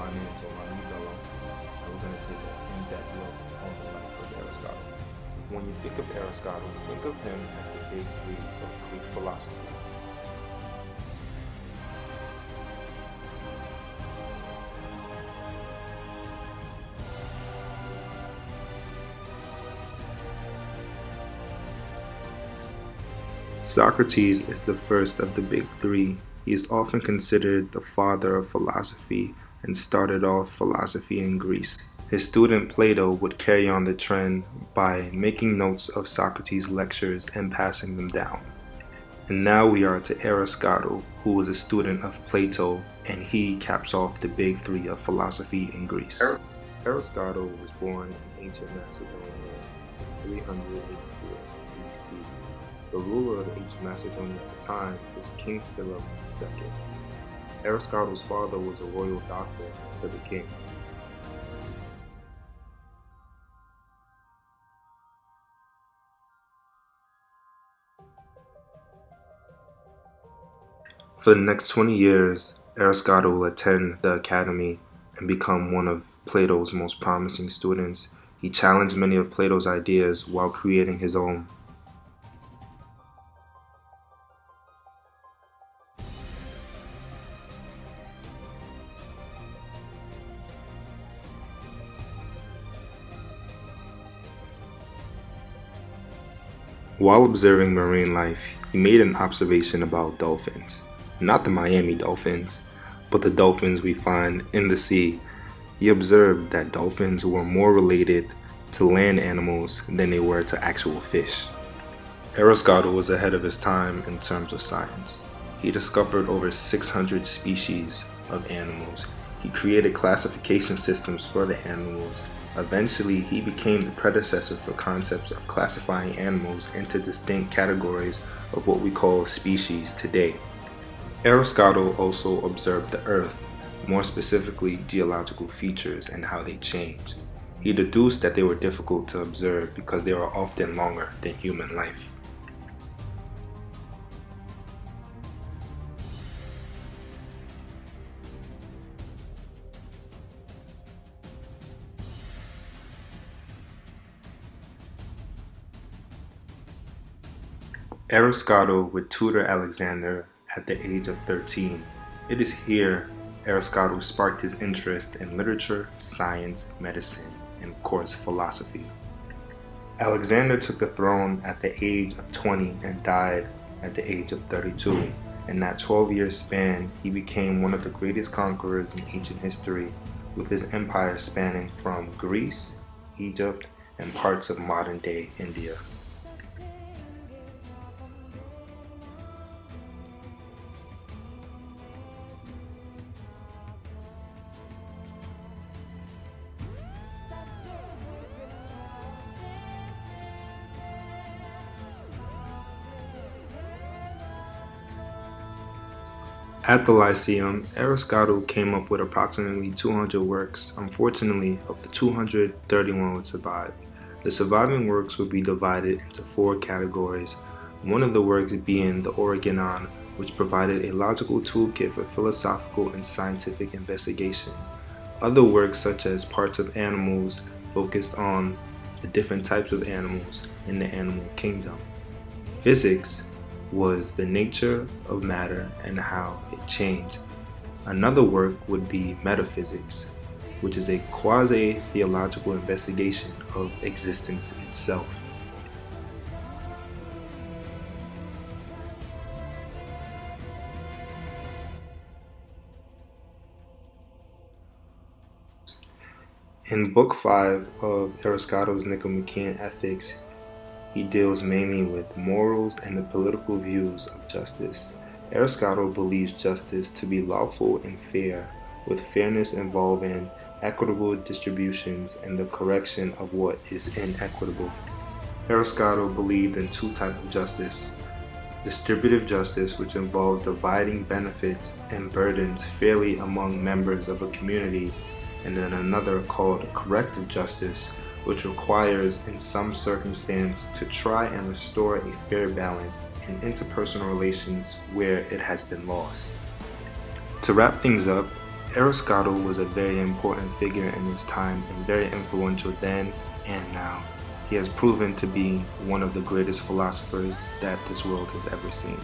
My name is Omani Bello, and we're going to take an in-depth look on the life of Aristotle. When you think of Aristotle, think of him as the big three of Greek philosophy. Socrates is the first of the big three. He is often considered the father of philosophy and started off philosophy in Greece. His student Plato would carry on the trend by making notes of Socrates' lectures and passing them down. And now we are to Aristotle, who was a student of Plato, and he caps off the big three of philosophy in Greece. Aristotle was born in ancient Macedonia in 384 BC. The ruler of ancient Macedonia at the time was King Philip II. Aristotle's father was a royal doctor to the king. For the next 20 years, Aristotle will attend the academy and become one of Plato's most promising students. He challenged many of Plato's ideas while creating his own. While observing marine life, he made an observation about dolphins. Not the Miami dolphins, but the dolphins we find in the sea. He observed that dolphins were more related to land animals than they were to actual fish. Aristotle was ahead of his time in terms of science. He discovered over 600 species of animals. He created classification systems for the animals. Eventually, he became the predecessor for concepts of classifying animals into distinct categories of what we call species today. Aristotle also observed the Earth, more specifically geological features and how they changed. He deduced that they were difficult to observe because they were often longer than human life. Aristotle would tutor Alexander at the age of 13. It is here Aristotle sparked his interest in literature, science, medicine, and of course philosophy. Alexander took the throne at the age of 20 and died at the age of 32. In that 12-year span, he became one of the greatest conquerors in ancient history, with his empire spanning from Greece, Egypt, and parts of modern-day India. At the Lyceum, Aristotle came up with approximately 200 works. Unfortunately, of the 200, 31 would survive. The surviving works would be divided into 4 categories, one of the works being the Organon, which provided a logical toolkit for philosophical and scientific investigation. Other works, such as Parts of Animals, focused on the different types of animals in the animal kingdom. Physics was the nature of matter and how it changed. Another work would be Metaphysics, which is a quasi-theological investigation of existence itself. In Book 5 of Aristotle's Nicomachean Ethics, he deals mainly with morals and the political views of justice. Aristotle believes justice to be lawful and fair, with fairness involving equitable distributions and the correction of what is inequitable. Aristotle believed in 2 types of justice: distributive justice, which involves dividing benefits and burdens fairly among members of a community, and then another called corrective justice, which requires, in some circumstance, to try and restore a fair balance in interpersonal relations where it has been lost. To wrap things up, Aristotle was a very important figure in his time and very influential then and now. He has proven to be one of the greatest philosophers that this world has ever seen.